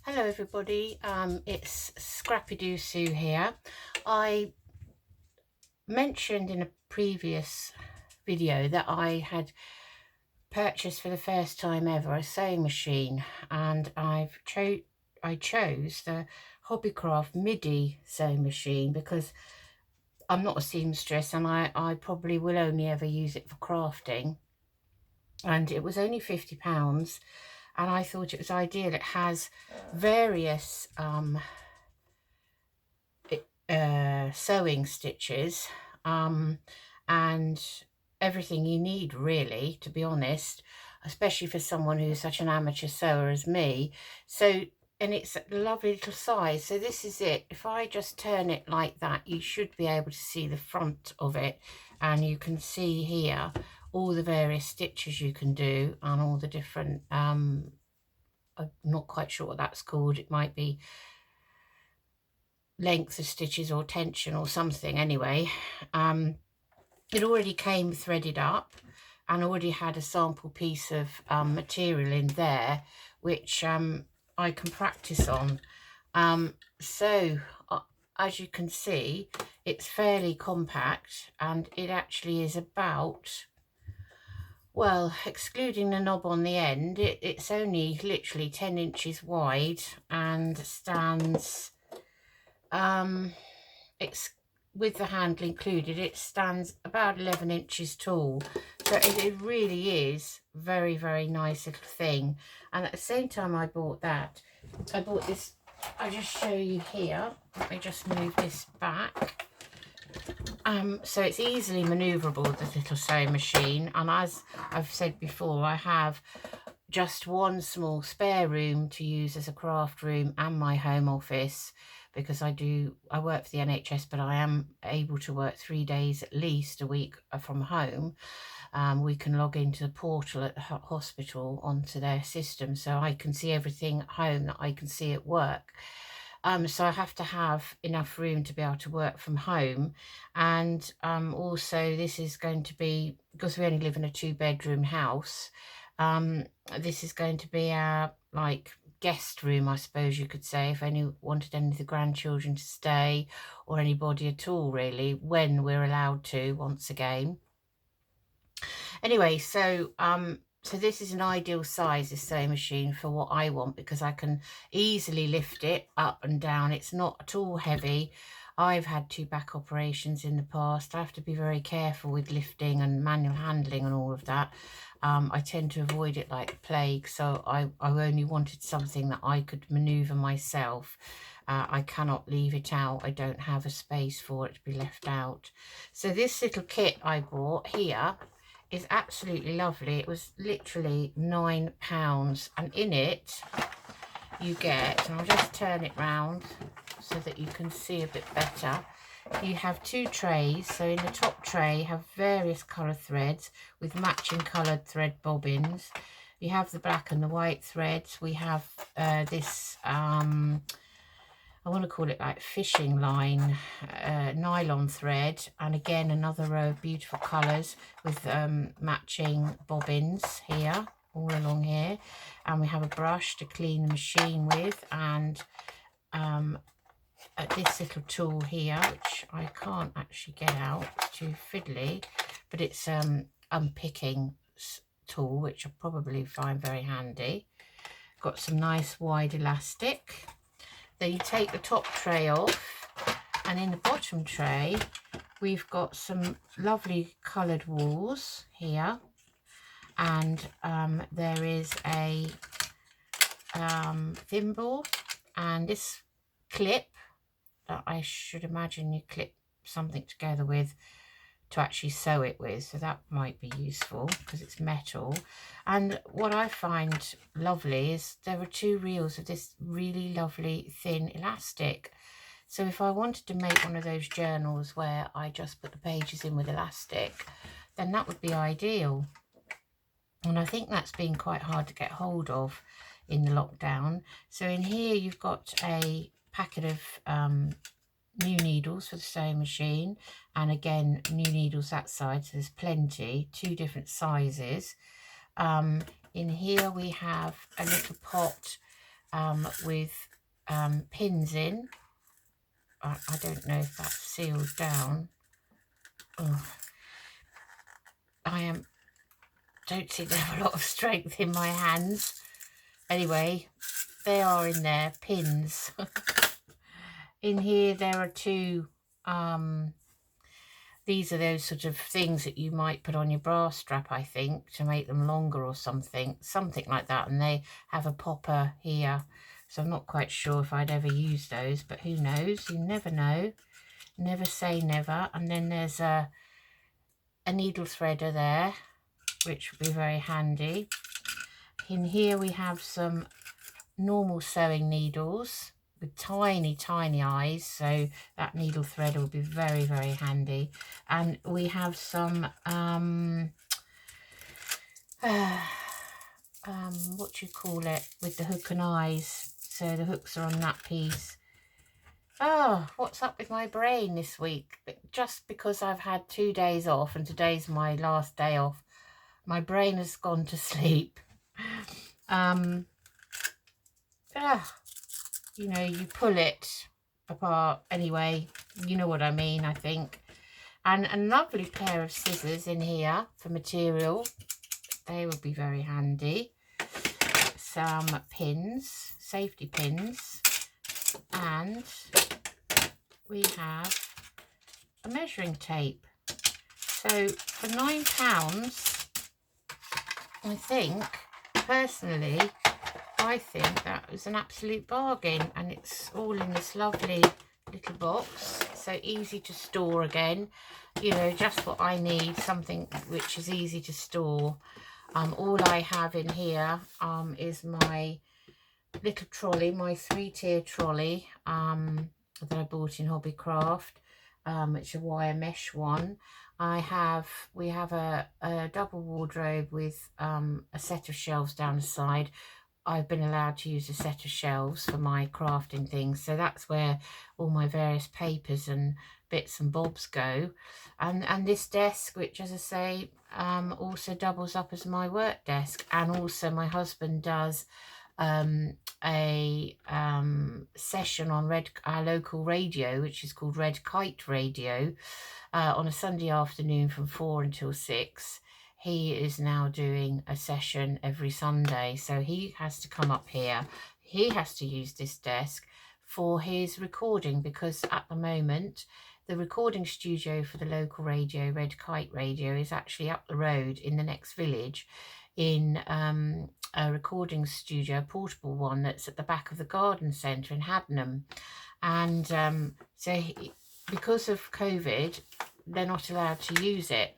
Hello everybody, it's Scrappy Doo Sue here. I mentioned in a previous video that I had purchased for the first time ever a sewing machine, and I chose the Hobbycraft midi sewing machine because I'm not a seamstress and I probably will only ever use it for crafting, and it was only £50 and I thought it was ideal. It has various sewing stitches and everything you need, really, to be honest, especially for someone who's such an amateur sewer as me. So, and it's a lovely little size. So this is it. If I just turn it like that, you should be able to see the front of it, and you can see here all the various stitches you can do and all the different I'm not quite sure what that's called. It might be length of stitches or tension or something. Anyway, it already came threaded up and already had a sample piece of material in there, which I can practice on. So as you can see, it's fairly compact, and it actually is about, well, excluding the knob on the end, it's only literally 10 inches wide and stands it's with the handle included, it stands about 11 inches tall. So it really is very, very nice little thing. And at the same time I bought that, I bought this. I'll just show you here. Let me just move this back. So it's easily maneuverable, this little sewing machine, and as I've said before, I have just one small spare room to use as a craft room and my home office, because I work for the NHS, but I am able to work 3 days at least a week from home. We can log into the portal at the hospital onto their system, so I can see everything at home that I can see at work. So I have to have enough room to be able to work from home. And also this is going to be, because we only live in a 2-bedroom house, this is going to be our like guest room, I suppose you could say, if any wanted any of the grandchildren to stay, or anybody at all really, when we're allowed to once again. Anyway, so this is an ideal size, this sewing machine, for what I want, because I can easily lift it up and down. It's not at all heavy. I've had 2 back operations in the past. I have to be very careful with lifting and manual handling and all of that. I tend to avoid it like the plague, so I only wanted something that I could maneuver myself. I cannot leave it out. I don't have a space for it to be left out. So this little kit I bought here is absolutely lovely. It was literally £9, and in it you get, and I'll just turn it round so that you can see a bit better, you have 2 trays. So in the top tray you have various colour threads with matching coloured thread bobbins. You have the black and the white threads. We have this I want to call it like fishing line nylon thread, and again another row of beautiful colours with matching bobbins here, all along here. And we have a brush to clean the machine with, and this little tool here, which I can't actually get out, it's too fiddly, but it's unpicking tool, which I'll probably find very handy. Got some nice wide elastic. Then you take the top tray off, and in the bottom tray we've got some lovely coloured wools here, and there is a thimble and this clip that I should imagine you clip something together with to actually sew it with, so that might be useful because it's metal. And what I find lovely is there are 2 reels of this really lovely thin elastic. So if I wanted to make one of those journals where I just put the pages in with elastic, then that would be ideal. And I think that's been quite hard to get hold of in the lockdown. So in here you've got a packet of new needles for the sewing machine, and again new needles that side, so there's plenty, 2 different sizes. In here we have a little pot with pins in. I don't know if that's sealed down. Oh, don't seem to have a lot of strength in my hands. Anyway, they are in there, pins. In here there are two, these are those sort of things that you might put on your bra strap, I think, to make them longer or something like that. And they have a popper here. So I'm not quite sure if I'd ever use those, but who knows? You never know. Never say never. And then there's a needle threader there, which would be very handy. In here we have some normal sewing needles with tiny eyes, so that needle threader will be very handy. And we have some what do you call it, with the hook and eyes, so the hooks are on that piece. Oh, what's up with my brain this week? Just because I've had 2 days off and today's my last day off, my brain has gone to sleep. You know, you pull it apart anyway, you know what I mean, I think. And a lovely pair of scissors in here for material, they would be very handy. Some pins, safety pins, and we have a measuring tape. So for £9, I think, personally, I think that was an absolute bargain, and it's all in this lovely little box, so easy to store again, you know, just what I need, something which is easy to store. All I have in here is my little trolley, my 3-tier trolley that I bought in Hobbycraft. It's a wire mesh one. We have a double wardrobe with a set of shelves down the side. I've been allowed to use a set of shelves for my crafting things, so that's where all my various papers and bits and bobs go. And this desk, which, as I say, also doubles up as my work desk. And also my husband does a session on our local radio, which is called Red Kite Radio, on a Sunday afternoon from 4 until 6. He is now doing a session every Sunday, so he has to come up here. He has to use this desk for his recording, because at the moment the recording studio for the local radio, Red Kite Radio, is actually up the road in the next village in a recording studio, a portable one that's at the back of the garden centre in Haddenham. And because of COVID, they're not allowed to use it.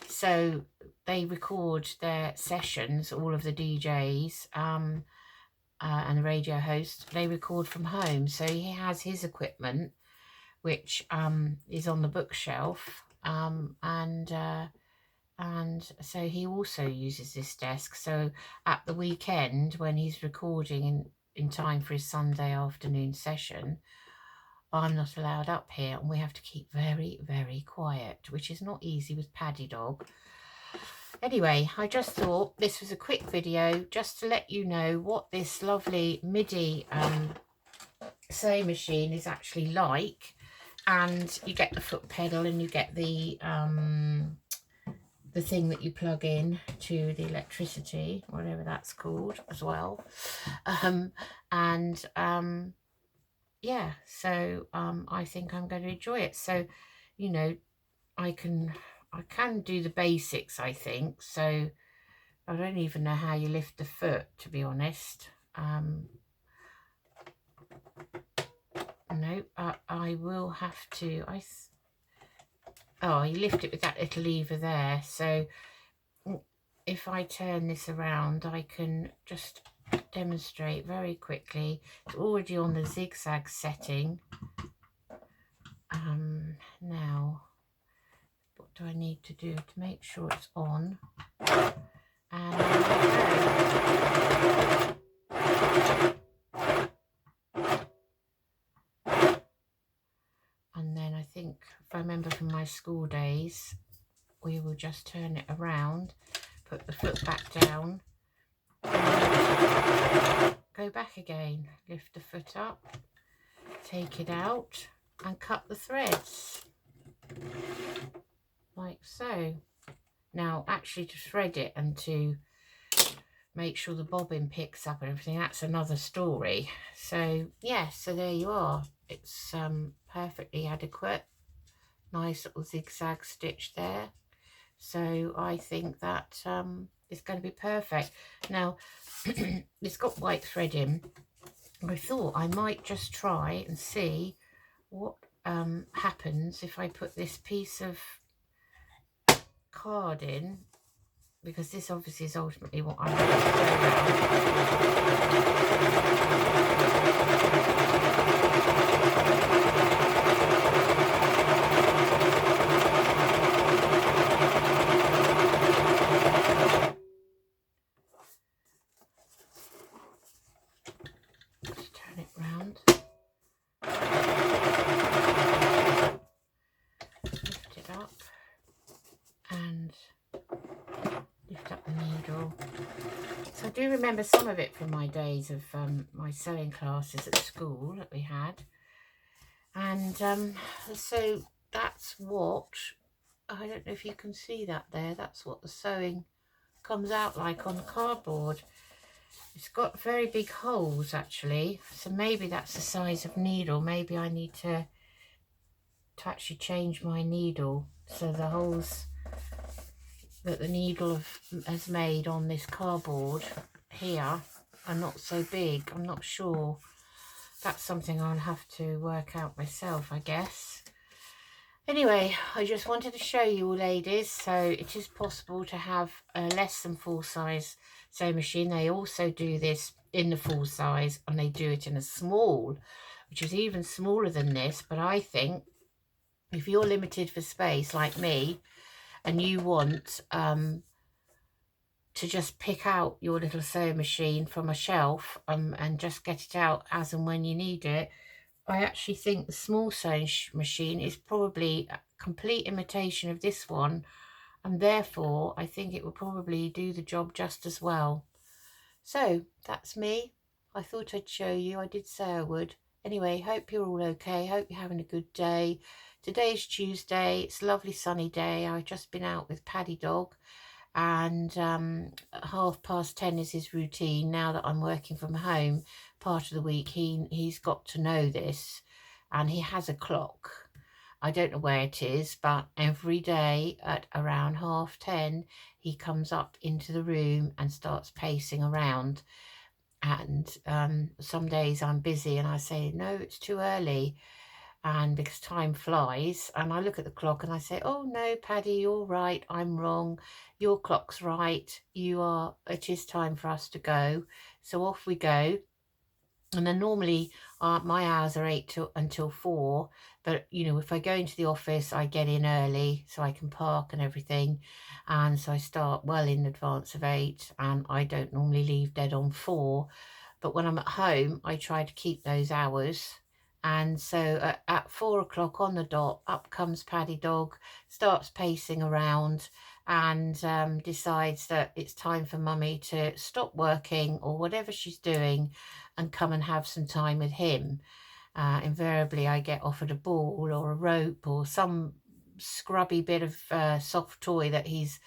So they record their sessions, all of the DJs and the radio hosts, they record from home. So he has his equipment, which is on the bookshelf, and so he also uses this desk. So at the weekend, when he's recording in time for his Sunday afternoon session, I'm not allowed up here, and we have to keep very quiet, which is not easy with Paddy Dog. Anyway, I just thought this was a quick video just to let you know what this lovely MIDI sewing machine is actually like. And you get the foot pedal, and you get the thing that you plug in to the electricity, whatever that's called, as well. Yeah, so I think I'm going to enjoy it. So, you know, I can do the basics, I think. So I don't even know how you lift the foot, to be honest. No, I will have to. You lift it with that little lever there. So if I turn this around, I can just demonstrate very quickly. It's already on the zigzag setting. Now, what do I need to do to make sure it's on? And then I think, if I remember from my school days, we will just turn it around, put the foot back down, go back again, lift the foot up, take it out and cut the threads like so. Now actually to thread it and to make sure the bobbin picks up and everything, that's another story. So yeah, so there you are. It's perfectly adequate. Nice little zigzag stitch there. So I think that it's going to be perfect. Now it's got white thread in. I thought I might just try and see what happens if I put this piece of card in, because this obviously is ultimately what I'm going to just turn it round, lift it up and lift up the needle. So I do remember some of it from my days of my sewing classes at school that we had. And so that's what, I don't know if you can see that there, that's what the sewing comes out like on the cardboard. It's got very big holes actually, so maybe that's the size of needle. Maybe I need to actually change my needle so the holes that the needle has made on this cardboard here are not so big. I'm not sure. That's something I'll have to work out myself, I guess. Anyway, I just wanted to show you all, ladies, so it is possible to have a less than full size sewing machine. They also do this in the full size, and they do it in a small, which is even smaller than this. But I think if you're limited for space like me and you want to just pick out your little sewing machine from a shelf and just get it out as and when you need it, I actually think the small sewing machine is probably a complete imitation of this one, and therefore I think it will probably do the job just as well. So that's me. I thought I'd show you. I did say I would. Anyway, hope you're all okay. Hope you're having a good day. Today's Tuesday. It's a lovely sunny day. I've just been out with Paddy Dog, and 10:30 is his routine. Now that I'm working from home part of the week, he's got to know this, and he has a clock. I don't know where it is, but every day at around 10:30 he comes up into the room and starts pacing around. And some days I'm busy and I say, no, it's too early, and because time flies, and I look at the clock and I say, oh no, Paddy, you're right, I'm wrong, your clock's right, it is time for us to go. So off we go. And then normally my hours are 8 until 4, but you know, if I go into the office I get in early so I can park and everything, and so I start well in advance of 8, and I don't normally leave dead on 4. But when I'm at home I try to keep those hours. And so at 4 o'clock on the dot, up comes Paddy Dog, starts pacing around, and decides that it's time for Mummy to stop working or whatever she's doing and come and have some time with him. Invariably I get offered a ball or a rope or some scrubby bit of soft toy that he's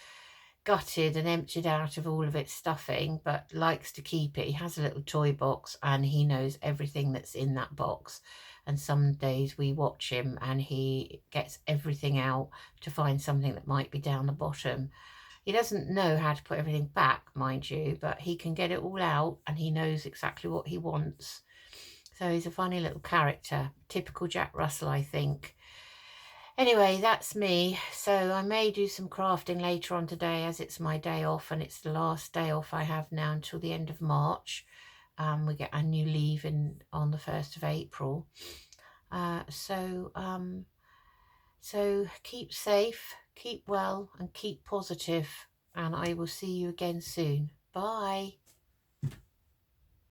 gutted and emptied out of all of its stuffing, but likes to keep it. He has a little toy box and he knows everything that's in that box. And some days we watch him and he gets everything out to find something that might be down the bottom. He doesn't know how to put everything back, mind you, but he can get it all out and he knows exactly what he wants. So he's a funny little character, typical Jack Russell, I think. Anyway, that's me. So I may do some crafting later on today, as it's my day off and it's the last day off I have now until the end of March. We get our new leave on the 1st of April. So keep safe, keep well and keep positive, and I will see you again soon. Bye.